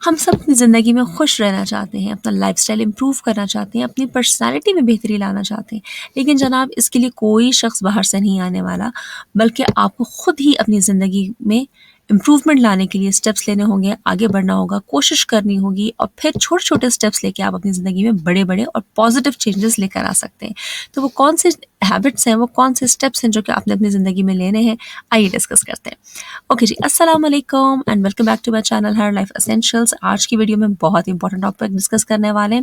ہم سب اپنی زندگی میں خوش رہنا چاہتے ہیں، اپنا لائف اسٹائل امپروو کرنا چاہتے ہیں، اپنی پرسنالٹی میں بہتری لانا چاہتے ہیں، لیکن جناب اس کے لیے کوئی شخص باہر سے نہیں آنے والا، بلکہ آپ کو خود ہی اپنی زندگی میں امپروومنٹ لانے کے لیے اسٹیپس لینے ہوں گے، آگے بڑھنا ہوگا، کوشش کرنی ہوگی، اور پھر چھوٹے چھوٹے اسٹیپس لے کے آپ اپنی زندگی میں بڑے بڑے اور پازیٹیو چینجز لے کر آ سکتے ہیں۔ تو وہ کون سے ہیبٹس ہیں، وہ کون سے اسٹیپس ہیں جو کہ آپ نے اپنی زندگی میں لینے ہیں، آئیے ڈسکس کرتے ہیں۔ اوکے جی، السلام علیکم and welcome back to my channel her life essentials. آج کی ویڈیو میں بہت امپورٹنٹ ٹاپک ڈسکس کرنے والے ہیں،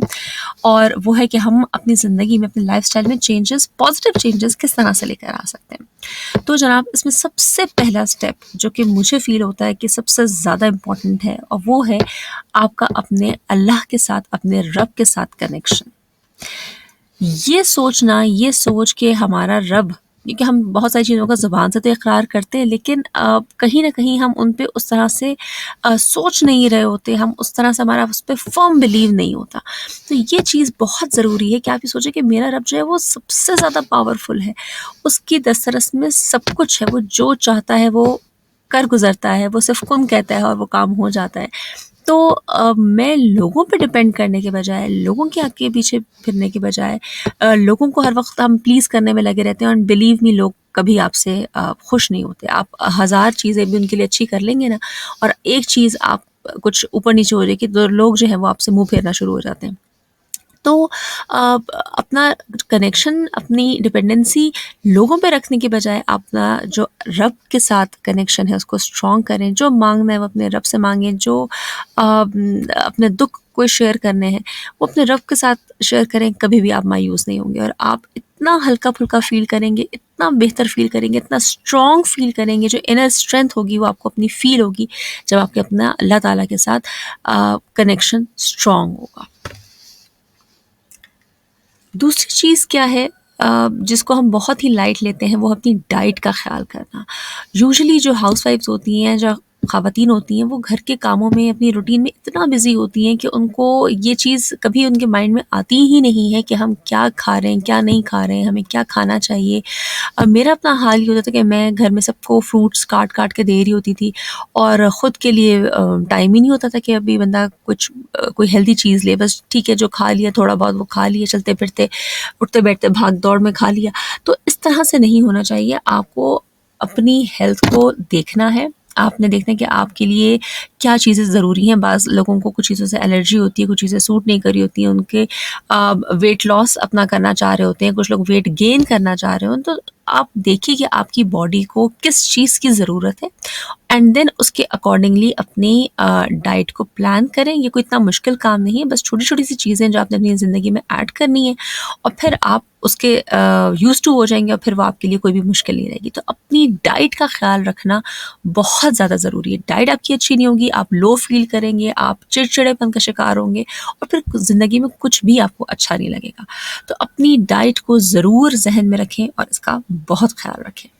اور وہ ہے کہ ہم اپنی زندگی میں اپنی لائف اسٹائل میں چینجز، پازیٹیو چینجز کس طرح سے لے کر آ سکتے ہیں۔ تو جناب اس میں سب سے پہلا اسٹیپ جو کہ مجھے فیل ہوتا ہے کہ سب سے زیادہ امپورٹنٹ ہے، اور وہ ہے آپ کا اپنے اللہ کے ساتھ، اپنے رب کے ساتھ کنیکشن۔ یہ سوچنا، یہ سوچ کے ہمارا رب، کیونکہ ہم بہت ساری چیزوں کا زبان سے تو اقرار کرتے ہیں، لیکن کہیں نہ کہیں ہم ان پہ اس طرح سے سوچ نہیں رہے ہوتے، ہم اس طرح سے ہمارا اس پہ فرم بلیو نہیں ہوتا۔ تو یہ چیز بہت ضروری ہے کہ آپ یہ سوچیں کہ میرا رب جو ہے وہ سب سے زیادہ پاورفل ہے، اس کی دسترس میں سب کچھ ہے، وہ جو چاہتا ہے وہ کر گزرتا ہے، وہ صرف کن کہتا ہے اور وہ کام ہو جاتا ہے۔ تو میں لوگوں پہ ڈپینڈ کرنے کے بجائے، لوگوں کے آگے پیچھے پھرنے کے بجائے، لوگوں کو ہر وقت ہم پلیز کرنے میں لگے رہتے ہیں، اور بلیو می لوگ کبھی آپ سے خوش نہیں ہوتے۔ آپ 1000 چیزیں بھی ان کے لیے اچھی کر لیں گے نا، اور ایک چیز آپ کچھ اوپر نیچے ہو جائے کہ تو لوگ جو ہیں وہ آپ سے منہ پھیرنا شروع ہو جاتے ہیں۔ تو اپنا کنیکشن، اپنی ڈپینڈنسی لوگوں پہ رکھنے کے بجائے اپنا جو رب کے ساتھ کنیکشن ہے اس کو اسٹرانگ کریں۔ جو مانگنا ہے وہ اپنے رب سے مانگیں، جو اپنے دکھ کو شیئر کرنے ہیں وہ اپنے رب کے ساتھ شیئر کریں، کبھی بھی آپ مایوس نہیں ہوں گے، اور آپ اتنا ہلکا پھلکا فیل کریں گے، اتنا بہتر فیل کریں گے، اتنا اسٹرانگ فیل کریں گے۔ جو انر اسٹرینتھ ہوگی وہ آپ کو اپنی فیل ہوگی جب آپ کے اپنا اللہ تعالیٰ کے ساتھ کنیکشن اسٹرانگ ہوگا۔ دوسری چیز کیا ہے جس کو ہم بہت ہی لائٹ لیتے ہیں، وہ اپنی ڈائٹ کا خیال کرنا۔ یوزلی جو ہاؤس وائفز ہوتی ہیں، جو خواتین ہوتی ہیں، وہ گھر کے کاموں میں، اپنی روٹین میں اتنا بزی ہوتی ہیں کہ ان کو یہ چیز کبھی ان کے مائنڈ میں آتی ہی نہیں ہے کہ ہم کیا کھا رہے ہیں، کیا نہیں کھا رہے ہیں، ہمیں کیا کھانا چاہیے۔ میرا اپنا حال یہ ہوتا تھا کہ میں گھر میں سب کو فروٹس کاٹ کاٹ کے دے رہی ہوتی تھی، اور خود کے لیے ٹائم ہی نہیں ہوتا تھا کہ ابھی بندہ کچھ کوئی ہیلدی چیز لے۔ بس ٹھیک ہے، جو کھا لیا تھوڑا بہت وہ کھا لیا، چلتے پھرتے اٹھتے بیٹھتے بھاگ دوڑ میں کھا لیا۔ تو اس طرح سے نہیں ہونا چاہیے۔ آپ کو اپنی ہیلتھ کو دیکھنا ہے، آپ نے دیکھنا ہے کہ آپ کے لیے کیا چیزیں ضروری ہیں۔ بعض لوگوں کو کچھ چیزوں سے الرجی ہوتی ہے، کچھ چیزیں سوٹ نہیں کری ہوتی ہیں، ان کے ویٹ لاس اپنا کرنا چاہ رہے ہوتے ہیں، کچھ لوگ ویٹ گین کرنا چاہ رہے ہوں۔ تو آپ دیکھیے کہ آپ کی باڈی کو کس چیز کی ضرورت ہے، اینڈ دین اس کے اکارڈنگلی اپنی ڈائٹ کو پلان کریں۔ یہ کوئی اتنا مشکل کام نہیں ہے، بس چھوٹی چھوٹی سی چیزیں جو آپ نے اپنی زندگی میں ایڈ کرنی ہے، اور پھر آپ اس کے یوز ٹو ہو جائیں گے، اور پھر وہ آپ کے لیے کوئی بھی مشکل نہیں رہے گی۔ تو اپنی ڈائٹ کا خیال رکھنا بہت زیادہ ضروری ہے۔ ڈائٹ آپ کی اچھی نہیں ہوگی، آپ لو فیل کریں گے، آپ چڑچڑے پن کا شکار ہوں گے، اور پھر زندگی میں کچھ بھی آپ کو اچھا نہیں لگے گا۔ تو اپنی ڈائٹ کو ضرور ذہن میں رکھیں اور اس کا بہت خیال رکھیں۔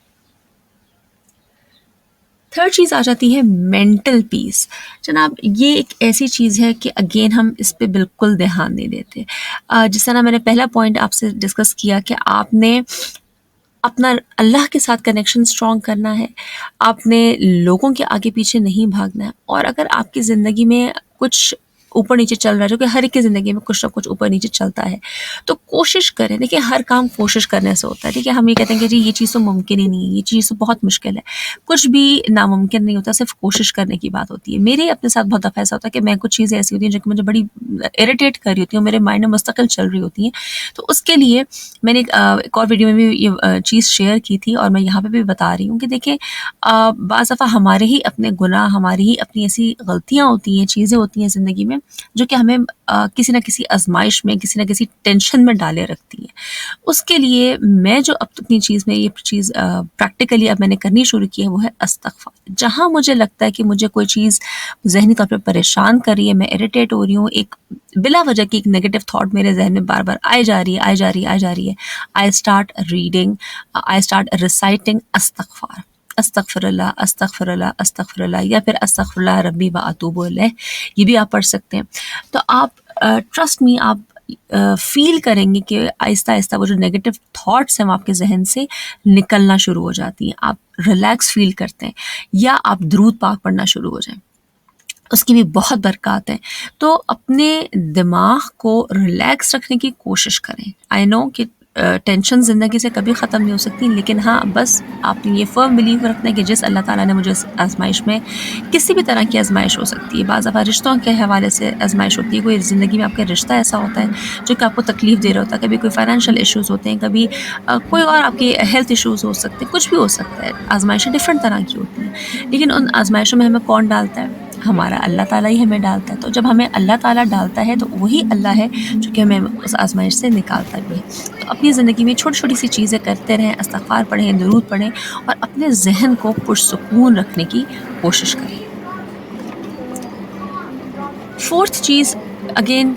تھرڈ چیز آ جاتی ہے مینٹل پیس۔ جناب یہ ایک ایسی چیز ہے کہ اگین ہم اس پہ بالکل دھیان نہیں دیتے۔ جس طرح میں نے پہلا پوائنٹ آپ سے ڈسکس کیا کہ آپ نے اپنا اللہ کے ساتھ کنیکشن اسٹرانگ کرنا ہے، آپ نے لوگوں کے آگے پیچھے نہیں بھاگنا ہے، اور اگر آپ کی زندگی میں کچھ اوپر نیچے چل رہا ہے، جو کہ ہر ایک کی زندگی میں کچھ نہ کچھ اوپر نیچے چلتا ہے، تو کوشش کریں۔ دیکھیں ہر کام کوشش کرنے سے ہوتا ہے، ٹھیک ہے؟ ہم یہ کہتے ہیں کہ جی یہ چیز تو ممکن ہی نہیں ہے، یہ چیز تو بہت مشکل ہے۔ کچھ بھی ناممکن نہیں ہوتا، صرف کوشش کرنے کی بات ہوتی ہے۔ میرے اپنے ساتھ بہت دفعہ ایسا ہوتا ہے کہ میں کچھ چیزیں ایسی ہوتی ہیں جو کہ مجھے بڑی اریٹیٹ کر رہی ہوتی ہیں، میرے مائنڈ میں مستقل چل رہی ہوتی ہیں، تو اس کے لیے میں نے ایک اور ویڈیو میں بھی یہ چیز شیئر کی تھی، اور میں یہاں پہ بھی بتا رہی ہوں کہ دیکھیں بعض دفعہ ہمارے ہی اپنے گناہ، ہماری ہی اپنی ایسی غلطیاں ہوتی ہیں، چیزیں ہوتی ہیں زندگی میں جو کہ ہمیں کسی نہ کسی آزمائش میں، کسی نہ کسی ٹینشن میں ڈالے رکھتی ہیں۔ اس کے لیے میں جو اپنی چیز میں یہ چیز پریکٹیکلی اب میں نے کرنی شروع کی ہے وہ ہے استغفار۔ جہاں مجھے لگتا ہے کہ مجھے کوئی چیز ذہنی طور پہ پریشان کر رہی ہے، میں اریٹیٹ ہو رہی ہوں، ایک بلا وجہ کی ایک نیگیٹو تھاٹ میرے ذہن میں بار بار آئے جا رہی ہے، I start reading, I start reciting استغفار، استغفر اللہ، استغفر اللہ، استغفر اللہ، یا پھر استغفر اللہ ربی و اتوب الیہ، یہ بھی آپ پڑھ سکتے ہیں۔ تو آپ ٹرسٹ می، آپ فیل کریں گے کہ آہستہ آہستہ وہ جو نیگیٹو تھاٹس ہیں وہ آپ کے ذہن سے نکلنا شروع ہو جاتی ہیں، آپ ریلیکس فیل کرتے ہیں، یا آپ درود پاک پڑھنا شروع ہو جائیں۔ اس کی بھی بہت برکات ہیں. تو اپنے دماغ کو ریلیکس رکھنے کی کوشش کریں. آئی نو کہ ٹینشن زندگی سے کبھی ختم نہیں ہو سکتی، لیکن ہاں بس آپ نے یہ فرم بلیو رکھنا ہے کہ جس اللہ تعالیٰ نے مجھے اس آزمائش میں، کسی بھی طرح کی آزمائش ہو سکتی ہے، بعض دفعہ رشتوں کے حوالے سے آزمائش ہوتی ہے، کوئی زندگی میں آپ کا رشتہ ایسا ہوتا ہے جو کہ آپ کو تکلیف دے رہا ہوتا ہے، کبھی کوئی فائنینشیل ایشوز ہوتے ہیں، کبھی کوئی اور آپ کے ہیلتھ ایشوز ہو سکتے ہیں، کچھ بھی ہو سکتا ہے. آزمائشیں ڈفرینٹ طرح کی ہوتی ہیں، لیکن ان آزمائشوں میں ہمیں کون ڈالتا ہے؟ ہمارا اللہ تعالیٰ ہی ہمیں ڈالتا ہے. تو جب ہمیں اللہ تعالیٰ ڈالتا ہے تو وہی اللہ ہے جو کہ ہمیں اس آزمائش سے نکالتا بھی ہے. تو اپنی زندگی میں چھوٹی چھوٹی سی چیزیں کرتے رہیں، استغفار پڑھیں، درود پڑھیں، اور اپنے ذہن کو پرسکون رکھنے کی کوشش کریں. فورتھ چیز، again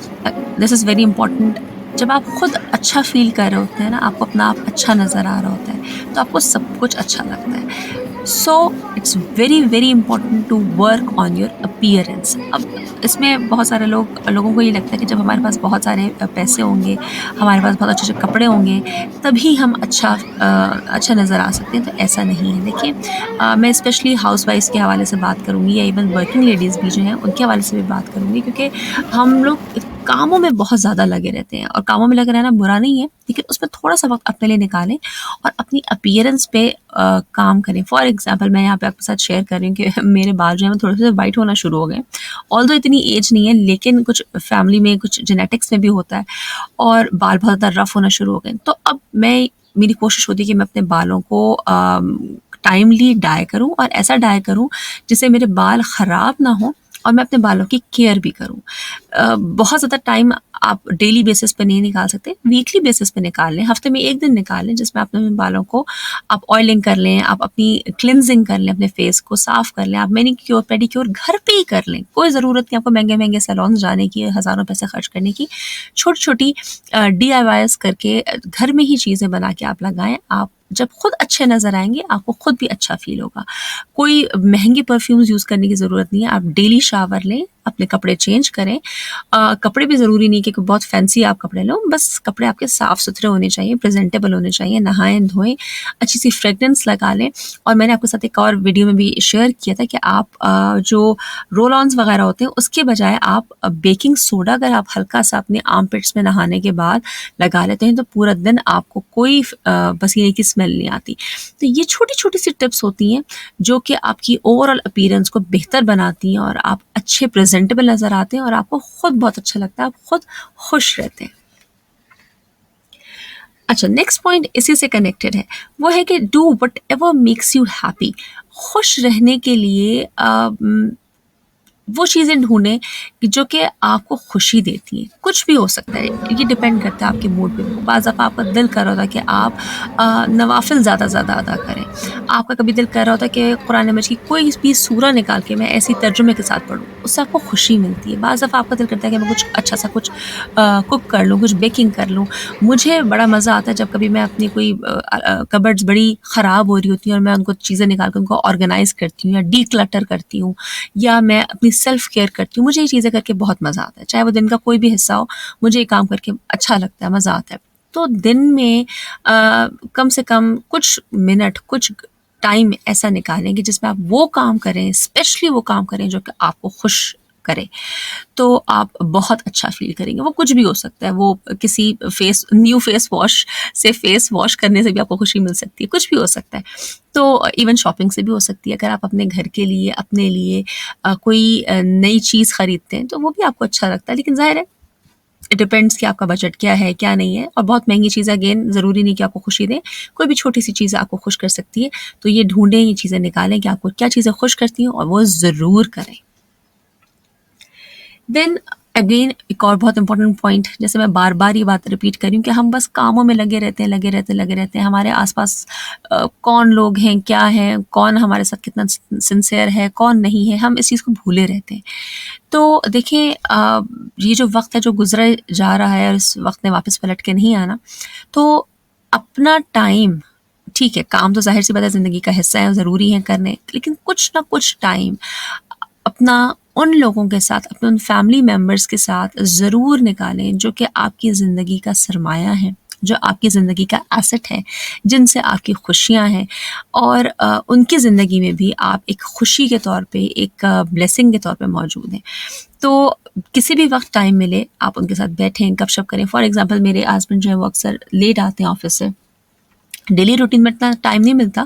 this is very important, جب آپ خود اچھا فیل کر رہے ہوتے ہیں نا، آپ کو اپنا آپ اچھا نظر آ رہا ہوتا ہے، تو آپ کو سب کچھ اچھا لگتا ہے. So it's very very important to work on your appearance. اب اس میں بہت سارے لوگوں کو یہ لگتا ہے کہ جب ہمارے پاس بہت سارے پیسے ہوں گے، ہمارے پاس بہت اچھے اچھے کپڑے ہوں گے، تبھی ہم اچھا نظر آ سکتے ہیں. تو ایسا نہیں ہے. دیکھیں، میں اسپیشلی ہاؤس وائفس کے حوالے سے بات کروں گی، یا ایون ورکنگ لیڈیز بھی جو ہیں ان کے حوالے سے بھی بات کروں گی، کیونکہ ہم لوگ کاموں میں بہت زیادہ لگے رہتے ہیں، اور کاموں میں لگے رہنا برا نہیں ہے، لیکن اس میں تھوڑا سا وقت اپنے لیے نکالیں اور اپنی اپیئرنس پہ کام کریں. فار ایگزامپل میں یہاں پہ آپ کے ساتھ شیئر کر رہی ہوں کہ میرے بال جو ہیں تھوڑے سے وائٹ ہونا شروع ہو گئے. آلدو اتنی ایج نہیں ہے، لیکن کچھ فیملی میں کچھ جینیٹکس میں بھی ہوتا ہے، اور بال بہت زیادہ رف ہونا شروع ہو گئے. تو اب میری کوشش ہوتی ہے کہ میں اپنے بالوں کو ٹائملی ڈائی کروں، اور ایسا ڈائی کروں جس سے میرے بال خراب نہ ہوں، اور میں اپنے بالوں کی کیئر بھی کروں. بہت زیادہ ٹائم آپ ڈیلی بیسس پہ نہیں نکال سکتے، ویکلی بیسس پہ نکال لیں، ہفتے میں ایک دن نکال لیں جس میں آپ اپنے بالوں کو آپ آئلنگ کر لیں، آپ اپنی کلینزنگ کر لیں، اپنے فیس کو صاف کر لیں، آپ مینیکیور پیڈیکیور گھر پہ ہی کر لیں. کوئی ضرورت نہیں آپ کو مہنگے مہنگے سیلونز جانے کی، ہزاروں پیسے خرچ کرنے کی. چھوٹی چھوٹی DIYs کر کے گھر میں ہی چیزیں بنا کے آپ لگائیں. آپ جب خود اچھے نظر آئیں گے، آپ کو خود بھی اچھا فیل ہوگا. کوئی مہنگی پرفیومز یوز کرنے کی ضرورت نہیں ہے. آپ ڈیلی شاور لیں، اپنے کپڑے چینج کریں. کپڑے بھی ضروری نہیں کہ بہت فینسی آپ کپڑے لو، بس کپڑے آپ کے صاف ستھرے ہونے چاہیے، پریزنٹیبل ہونے چاہیے، نہائیں دھوئیں، اچھی سی فریگننس لگا لیں. اور میں نے آپ کے ساتھ ایک اور ویڈیو میں بھی شیئر کیا تھا کہ آپ جو رول آنز وغیرہ ہوتے ہیں اس کے بجائے آپ بیکنگ سوڈا اگر آپ ہلکا سا اپنے آرم پٹس میں نہانے کے بعد لگا لیتے ہیں تو پورا دن آپ کو کوئی پسینے کی اسمیل نہیں آتی. تو یہ چھوٹی چھوٹی سی ٹپس ہوتی ہیں جو کہ آپ کی اوور آل اپیرنس کو بہتر بناتی ہیں، اور آپ اچھے پریزنٹیبل نظر آتے ہیں، اور آپ کو خود بہت اچھا لگتا ہے، آپ خود خوش رہتے ہیں. اچھا، نیکسٹ پوائنٹ اسی سے کنیکٹڈ ہے، وہ ہے کہ do what ever makes you happy. خوش رہنے کے لیے وہ چیزیں ڈھونڈیں جو کہ آپ کو خوشی دیتی ہیں. کچھ بھی ہو سکتا ہے، یہ ڈپینڈ کرتا ہے آپ کے موڈ پہ. بعض دفعہ آپ کا دل کر رہا ہوتا ہے کہ آپ نوافل زیادہ زیادہ ادا کریں. آپ کا کبھی دل کر رہا ہوتا ہے کہ قرآن مجید کی کوئی بھی سورہ نکال کے میں ایسی ترجمے کے ساتھ پڑھوں، اس سے آپ کو خوشی ملتی ہے. بعض دفعہ آپ کا دل کرتا ہے کہ میں کچھ اچھا سا کچھ کوک کر لوں، کچھ بیکنگ کر لوں. مجھے بڑا مزہ آتا ہے جب کبھی میں اپنی کوئی کبرڈز بڑی خراب ہو رہی ہوتی ہیں اور میں ان کو چیزیں نکال کے ان کو آرگنائز کرتی ہوں، یا ڈی کلٹر کرتی ہوں، یا میں اپنی سیلف کیئر کرتی ہوں. مجھے یہ چیزیں کر کے بہت مزہ آتا ہے، چاہے وہ دن کا کوئی بھی حصہ ہو، مجھے یہ کام کر کے اچھا لگتا ہے، مزہ آتا ہے. تو دن میں کم سے کم کچھ منٹ، کچھ ٹائم ایسا نکالیں کہ جس میں آپ وہ کام کریں، اسپیشلی وہ کام کریں جو کہ آپ کو خوش کرے، تو آپ بہت اچھا فیل کریں گے. وہ کچھ بھی ہو سکتا ہے، وہ کسی نیو فیس واش سے فیس واش کرنے سے بھی آپ کو خوشی مل سکتی ہے، کچھ بھی ہو سکتا ہے. تو ایون شاپنگ سے بھی ہو سکتی ہے. اگر آپ اپنے گھر کے لیے، اپنے لیے کوئی نئی چیز خریدتے ہیں تو وہ بھی آپ کو اچھا لگتا ہے. لیکن ظاہر ہے اٹ ڈپینڈس کہ آپ کا بجٹ کیا ہے کیا نہیں ہے. اور بہت مہنگی چیزیں اگین ضروری نہیں کہ آپ کو خوشی دیں، کوئی بھی چھوٹی سی چیز آپ کو خوش کر سکتی ہے. تو یہ ڈھونڈیں، یہ چیزیں نکالیں کہ آپ کو کیا چیزیں خوش کرتی ہیں، اور وہ ضرور کریں. دین اگین ایک اور بہت امپورٹنٹ پوائنٹ، جیسے میں بار بار یہ بات ریپیٹ کر رہی ہوں کہ ہم بس کاموں میں لگے رہتے ہیں. ہمارے آس پاس کون لوگ ہیں، کیا ہیں، کون ہمارے ساتھ کتنا سنسیئر ہے، کون نہیں ہے، ہم اس چیز کو بھولے رہتے ہیں. تو دیکھیں، یہ جو وقت ہے جو گزرا جا رہا ہے، اور اس وقت نے واپس پلٹ کے نہیں آنا. تو اپنا ٹائم، ٹھیک ہے کام تو ظاہر سی بات ہے زندگی کا حصہ ہے، ضروری ہے کرنے، لیکن کچھ نہ کچھ ٹائم اپنا ان لوگوں کے ساتھ، اپنے ان فیملی ممبرس کے ساتھ ضرور نکالیں جو کہ آپ کی زندگی کا سرمایہ ہیں، جو آپ کی زندگی کا ایسٹ ہے، جن سے آپ کی خوشیاں ہیں، اور ان کی زندگی میں بھی آپ ایک خوشی کے طور پہ، ایک بلیسنگ کے طور پہ موجود ہیں. تو کسی بھی وقت ٹائم ملے آپ ان کے ساتھ بیٹھیں، گپ شپ کریں. فار ایگزامپل میرے ہسبینڈ جو ہے وہ اکثر لیٹ آتے ہیں آفس سے، ڈیلی روٹین میں اتنا ٹائم نہیں ملتا،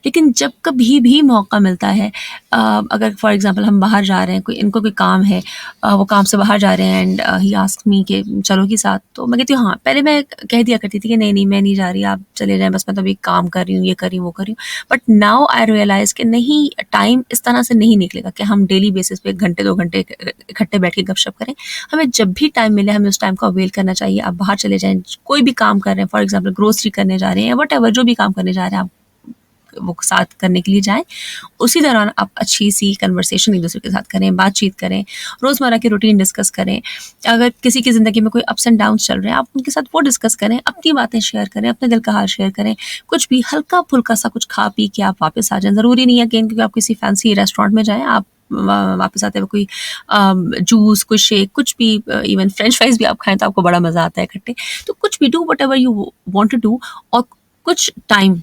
لیکن جب کبھی بھی موقع ملتا ہے، اگر فار ایگزامپل ہم باہر جا رہے ہیں، ان کو کوئی کام ہے، وہ کام سے باہر جا رہے ہیں، اینڈ ہی آسک می کہ چلو گی ساتھ، تو میں کہتی ہوں ہاں. پہلے میں کہہ دیا کرتی تھی کہ نہیں میں نہیں جا رہی، آپ چلے جائیں، بس میں تو ابھی کام کر رہی ہوں، یہ کر رہی ہوں، وہ کر رہی ہوں. بٹ ناؤ آئی ریئلائز کہ نہیں، ٹائم اس طرح سے نہیں نکلے گا کہ ہم ڈیلی بیسس پہ 1-2 گھنٹے اکٹھے بیٹھ کے گپ شپ کریں. ہمیں جب بھی ٹائم ملے ہمیں اس ٹائم کو اویل کرنا چاہیے. آپ باہر چلے جائیں، کوئی بھی کام کر رہے ہیں، فار ایگزامپل گروسری کرنے جا رہے ہیں، وٹ ایور جو بھی کام کرنے جا رہے ہیں آپ وہ ساتھ کرنے کے لیے جائیں. اسی دوران آپ اچھی سی کنورسیشن ایک دوسرے کے ساتھ کریں، بات چیت کریں، روزمرہ کی روٹین ڈسکس کریں. اگر کسی کی زندگی میں کوئی اپس اینڈ ڈاؤنس چل رہے ہیں، آپ ان کے ساتھ وہ ڈسکس کریں، اپنی باتیں شیئر کریں، اپنے دل کا حال شیئر کریں. کچھ بھی ہلکا پھلکا سا کچھ کھا پی کے آپ واپس آ جائیں. ضروری نہیں ہے کہ کیونکہ آپ کسی فینسی ریسٹورینٹ میں جائیں، آپ واپس آتے ہوئے کوئی جوس، کوئی شیک، کچھ بھی، ایون فرینچ فرائز بھی آپ کھائیں تو آپ کو بڑا مزہ آتا ہے اکٹھے. تو کچھ بھی do whatever you want to do. اور کچھ ٹائم،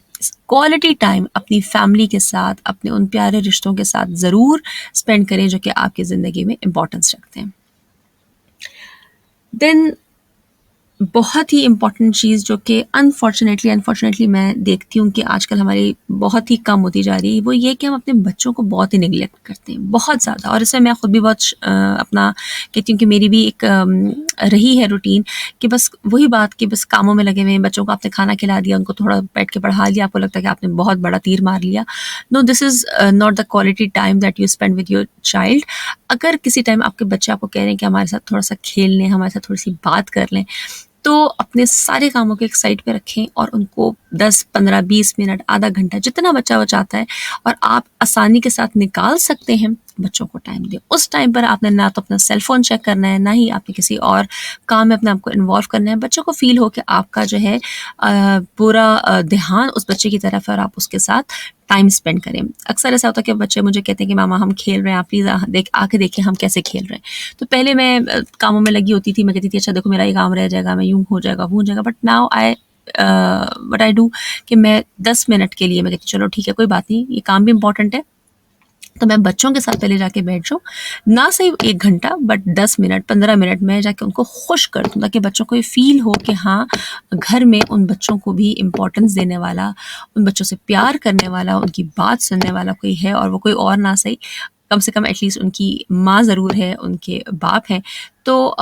کوالٹی ٹائم اپنی فیملی کے ساتھ، اپنے ان پیارے رشتوں کے ساتھ ضرور اسپینڈ کریں جو کہ آپ کی زندگی میں امپورٹنس رکھتے ہیں. دین بہت ہی امپورٹنٹ چیز جو کہ انفارچونیٹلی میں دیکھتی ہوں کہ آج کل ہماری بہت ہی کم ہوتی جا رہی ہے، وہ یہ کہ ہم اپنے بچوں کو بہت ہی نگلیکٹ کرتے ہیں، بہت زیادہ. اور اس میں خود بھی بہت اپنا کہتی ہوں کہ میری بھی ایک رہی ہے روٹین کہ بس وہی بات کہ بس کاموں میں لگے ہوئے ہیں. بچوں کو آپ نے کھانا کھلا دیا، ان کو تھوڑا بیٹھ کے پڑھا لیا، آپ کو لگتا ہے کہ آپ نے بہت بڑا تیر مار لیا. No, this is not the quality time that you spend with your child. اگر کسی ٹائم آپ کے بچے آپ کو کہہ رہے ہیں کہ ہمارے ساتھ تھوڑا سا کھیل لیں، ہمارے ساتھ تھوڑی سی بات کر لیں، تو اپنے سارے کاموں کو ایک سائڈ پہ رکھیں اور ان کو 10-15-20 منٹ، آدھا گھنٹہ، جتنا بچہ وہ چاہتا ہے اور آپ آسانی کے ساتھ نکال سکتے ہیں، بچوں کو ٹائم دیں. اس ٹائم پر آپ نے نہ تو اپنا سیل فون چیک کرنا ہے، نہ ہی آپ نے کسی اور کام میں اپنے آپ کو انوالو کرنا ہے. بچوں کو فیل ہو کہ آپ کا جو ہے پورا دھیان اس بچے کی طرف ہے اور آپ اس کے ساتھ ٹائم اسپینڈ کریں. اکثر ایسا ہوتا ہے کہ بچے مجھے کہتے ہیں کہ ماما ہم کھیل رہے ہیں، آپ پلیز آ کے دیکھیں ہم کیسے کھیل رہے ہیں. تو پہلے میں کاموں میں لگی ہوتی تھی، میں کہتی تھی اچھا دیکھو میرا یہ کام رہ جائے گا، میں یوں ہو جائے گا، وہ ہو جائے گا. But now what I do کہ میں 10 منٹ کے لیے میں کہتی چلو ٹھیک ہے، کوئی بات نہیں، یہ کام بھی امپورٹنٹ ہے، تو میں بچوں کے ساتھ پہلے جا کے بیٹھ جاؤں، نہ صرف 1 گھنٹہ بٹ 10 منٹ 15 منٹ میں جا کے ان کو خوش کر دوں، تاکہ بچوں کو یہ فیل ہو کہ ہاں گھر میں ان بچوں کو بھی امپورٹنس دینے والا، ان بچوں سے پیار کرنے والا، ان کی بات سننے والا کوئی ہے، اور وہ کوئی اور نہ صحیح، کم سے کم ایٹ لیسٹ ان کی ماں ضرور ہے، ان کے باپ ہیں. تو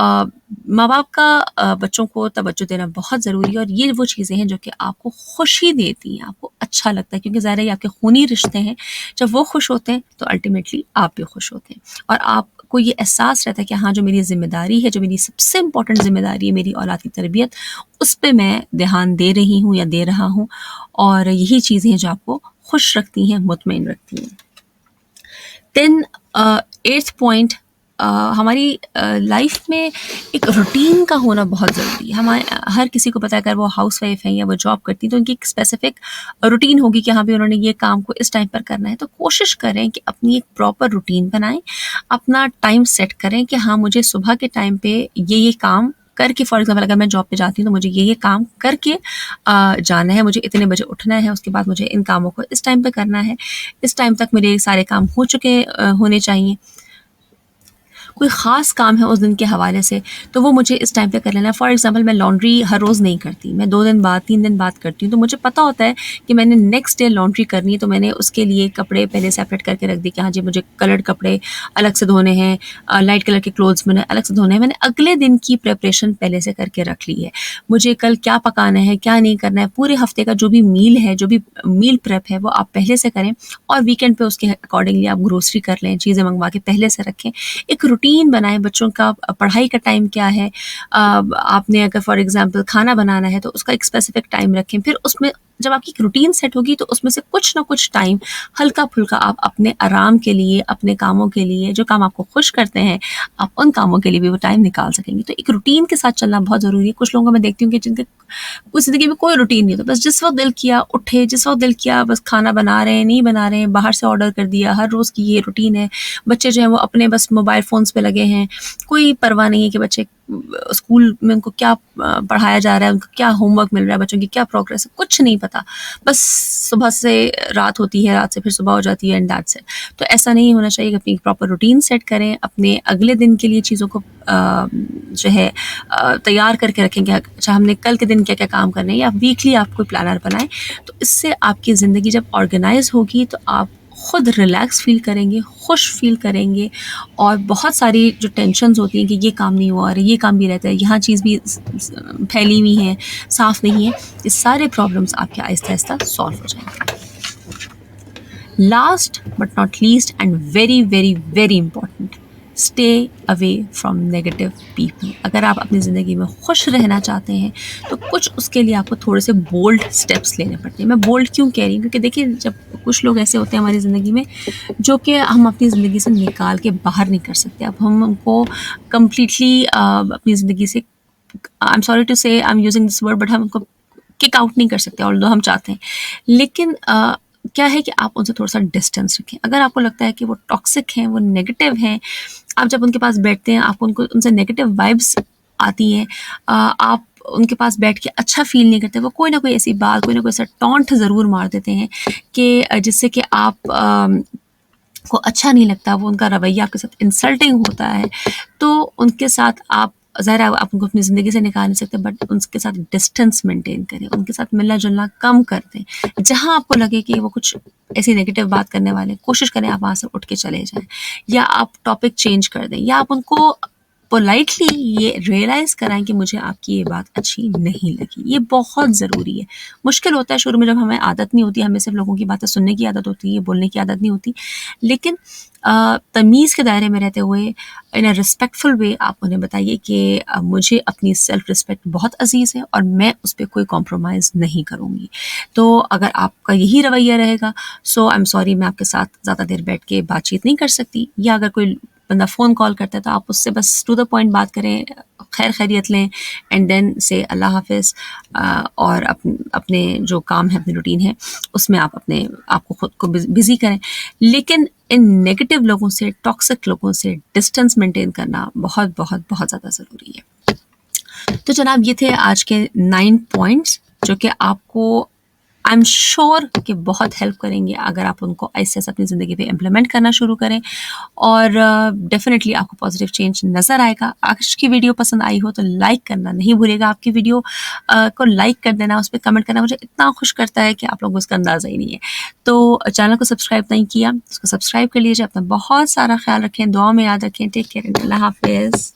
ماں باپ کا بچوں کو توجہ دینا بہت ضروری ہے. اور یہ وہ چیزیں ہیں جو کہ آپ کو خوشی دیتی ہیں، آپ کو اچھا لگتا ہے، کیونکہ ظاہر ہے یہ آپ کے خونی رشتے ہیں. جب وہ خوش ہوتے ہیں تو الٹیمیٹلی آپ بھی خوش ہوتے ہیں، اور آپ کو یہ احساس رہتا ہے کہ ہاں جو میری ذمہ داری ہے، جو میری سب سے امپورٹنٹ ذمہ داری ہے میری اولاد کی تربیت، اس پہ میں دھیان دے رہی ہوں یا دے رہا ہوں. اور یہی چیزیں ہیں جو آپ کو خوش رکھتی ہیں، مطمئن رکھتی ہیں. دین 8th پوائنٹ، ہماری لائف میں ایک روٹین کا ہونا بہت ضروری ہے. ہمارے ہر کسی کو پتہ ہے، اگر وہ ہاؤس وائف ہیں یا وہ جاب کرتی ہیں تو ان کی ایک اسپیسیفک روٹین ہوگی کہ ہاں بھی انہوں نے یہ کام کو اس ٹائم پر کرنا ہے. تو کوشش کریں کہ اپنی ایک پراپر روٹین بنائیں، اپنا ٹائم سیٹ کریں کہ ہاں مجھے صبح کے ٹائم پہ یہ کام کر کے، فار ایگزامپل اگر میں جاب پہ جاتی ہوں تو مجھے یہ کام کر کے جانا ہے، مجھے اتنے بجے اٹھنا ہے، اس کے بعد مجھے ان کاموں کو اس ٹائم پہ کرنا ہے، اس ٹائم تک میرے سارے کام ہو چکے ہونے چاہیے. کوئی خاص کام ہے اس دن کے حوالے سے تو وہ مجھے اس ٹائم پہ کر لینا ہے. فار ایگزامپل میں لانڈری ہر روز نہیں کرتی، میں 2 دن بعد 3 دن بعد کرتی ہوں. تو مجھے پتہ ہوتا ہے کہ میں نے نیکسٹ ڈے لانڈری کرنی ہے، تو میں نے اس کے لیے کپڑے پہلے سیپریٹ کر کے رکھ دی کہ ہاں جی مجھے کلرڈ کپڑے الگ سے دھونے ہیں، لائٹ کلر کے کلوتھس میں نے الگ سے دھونے ہیں. میں نے اگلے دن کی پریپریشن پہلے سے کر کے رکھ لی ہے. مجھے کل کیا پکانا ہے، کیا نہیں کرنا ہے، پورے ہفتے کا جو بھی میل ہے، جو بھی میل پریپ ہے وہ آپ پہلے سے کریں. اور ویکینڈ پہ اس کے اکارڈنگلی آپ گروسری کر لیں، چیزیں منگوا کے پہلے سے رکھیں. ایک روٹین بنائیں. بچوں کا پڑھائی کا ٹائم کیا ہے، آپ نے اگر فار ایگزامپل کھانا بنانا ہے تو اس کا ایک اسپیسیفک ٹائم رکھیں. پھر اس میں جب آپ کی روٹین سیٹ ہوگی تو اس میں سے کچھ نہ کچھ ٹائم ہلکا پھلکا آپ اپنے آرام کے لیے، اپنے کاموں کے لیے، جو کام آپ کو خوش کرتے ہیں، آپ ان کاموں کے لیے بھی وہ ٹائم نکال سکیں گے. تو ایک روٹین کے ساتھ چلنا بہت ضروری ہے. کچھ لوگوں کو میں دیکھتی ہوں کہ جن کے کچھ زندگی میں کوئی روٹین نہیں ہوتا، بس جس وقت دل کیا اٹھے، جس وقت دل کیا بس کھانا بنا رہے ہیں، نہیں بنا رہے ہیں، باہر سے آرڈر کر دیا، ہر روز کی یہ روٹین ہے. بچے جو ہیں وہ اپنے بس موبائل فونس پہ لگے ہیں، کوئی پرواہ نہیں ہے کہ بچے اسکول میں ان کو کیا پڑھایا جا رہا ہے, ان کو کیا ہوم ورک مل رہا ہے, بچوں کی کیا پروگریس ہے, کچھ نہیں پتہ. بس صبح سے رات ہوتی ہے, رات سے پھر صبح ہو جاتی ہے, اینڈ دیٹس اٹ. تو ایسا نہیں ہونا چاہیے کہ اپنی پراپر روٹین سیٹ کریں, اپنے اگلے دن کے لیے چیزوں کو جو ہے تیار کر کے رکھیں کہ اچھا ہم نے کل کے دن کیا کیا کام کرنے ہیں, یا ویکلی آپ کوئی پلانر بنائیں. تو اس سے آپ کی زندگی جب آرگنائز ہوگی تو آپ خود ریلیکس فیل کریں گے, خوش فیل کریں گے, اور بہت ساری جو ٹینشنز ہوتی ہیں کہ یہ کام نہیں ہوا, اور یہ کام بھی رہتا ہے, یہاں چیز بھی پھیلی ہوئی ہے, صاف نہیں ہے, یہ سارے پرابلمس آپ کے آہستہ آہستہ سالو ہو جائیں گے. Last but not least and very very very important, stay away from negative people. اگر آپ اپنی زندگی میں خوش رہنا چاہتے ہیں تو کچھ اس کے لیے آپ کو تھوڑے سے بولڈ اسٹیپس لینے پڑتے ہیں. میں بولڈ کیوں کہہ رہی ہوں, کیونکہ دیکھیں جب کچھ لوگ ایسے ہوتے ہیں ہماری زندگی میں جو کہ ہم اپنی زندگی سے نکال کے باہر نہیں کر سکتے. اب ہم ان کو کمپلیٹلی اپنی زندگی سے, آئی ایم سوری ٹو سے I am using this word, but ہم ان کو کک آؤٹ نہیں کر سکتے, اور ہم چاہتے ہیں. لیکن کیا ہے کہ آپ ان سے تھوڑا سا ڈسٹینس رکھیں. اگر آپ کو لگتا ہے کہ وہ ٹاکسک ہیں, وہ نیگیٹو ہیں, آپ جب ان کے پاس بیٹھتے ہیں آپ کو ان سے نیگیٹو وائبس آتی ہیں, آپ ان کے پاس بیٹھ کے اچھا فیل نہیں کرتے. وہ کوئی نہ کوئی ایسی بات, کوئی نہ کوئی ایسا ٹونٹ ضرور مار دیتے ہیں کہ جس سے کہ آپ کو اچھا نہیں لگتا, وہ ان کا رویہ آپ کے ساتھ انسلٹنگ ہوتا ہے. تو ان کے ساتھ آپ ظاہر ہے آپ ان کو اپنی زندگی سے نکال نہیں سکتے, بٹ ان کے ساتھ ڈسٹینس مینٹین کریں, ان کے ساتھ ملنا جلنا کم کر دیں. جہاں آپ کو لگے کہ وہ کچھ ایسی نیگیٹو بات کرنے والے, کوشش کریں آپ وہاں سے اٹھ کے چلے جائیں, یا آپ ٹاپک چینج کر دیں, یا آپ ان کو پولائٹلی یہ ریئلائز کرائیں کہ مجھے آپ کی یہ بات اچھی نہیں لگی. یہ بہت ضروری ہے. مشکل ہوتا ہے شروع میں, جب ہمیں عادت نہیں ہوتی, ہمیں صرف لوگوں کی باتیں سننے کی عادت ہوتی ہے, بولنے کی عادت نہیں ہوتی. لیکن تمیز کے دائرے میں رہتے ہوئے ان اے ریسپیکٹفل وے آپ انہیں بتائیے کہ مجھے اپنی سیلف رسپیکٹ بہت عزیز ہے اور میں اس پہ کوئی کمپرومائز نہیں کروں گی. تو اگر آپ کا یہی رویہ رہے گا, سو آئی ایم سوری, میں آپ کے ساتھ زیادہ دیر بیٹھ کے بات چیت نہیں کر سکتی. یا اگر کوئی بندہ فون کال کرتا ہے تو آپ اس سے بس ٹو دا پوائنٹ بات کریں, خیر خیریت لیں, اینڈ دین سے اللہ حافظ, اور اپنے جو کام ہے, اپنی روٹین ہے, اس میں آپ کو خود کو بزی کریں. لیکن ان نیگیٹو لوگوں سے, ٹاکسک لوگوں سے ڈسٹینس مینٹین کرنا بہت بہت بہت زیادہ ضروری ہے. تو جناب یہ تھے آج کے 9 پوائنٹس جو کہ آپ کو آئی ایم شیور کہ بہت ہیلپ کریں گے اگر آپ ان کو ایسے اپنی زندگی پہ امپلیمنٹ کرنا شروع کریں, اور ڈیفینیٹلی آپ کو پازیٹیو چینج نظر آئے گا. آج کی ویڈیو پسند آئی ہو تو لائک کرنا نہیں بھولے گا. آپ کی ویڈیو کو لائک کر دینا, اس پہ کمنٹ کرنا مجھے اتنا خوش کرتا ہے کہ آپ لوگوں کو اس کا اندازہ ہی نہیں ہے. تو چینل کو سبسکرائب نہیں کیا, اس کو سبسکرائب کر لیجیے. اپنا بہت سارا خیال رکھیں, دعاؤں میں یاد رکھیں. ٹیک کیئر, اللہ حافظ.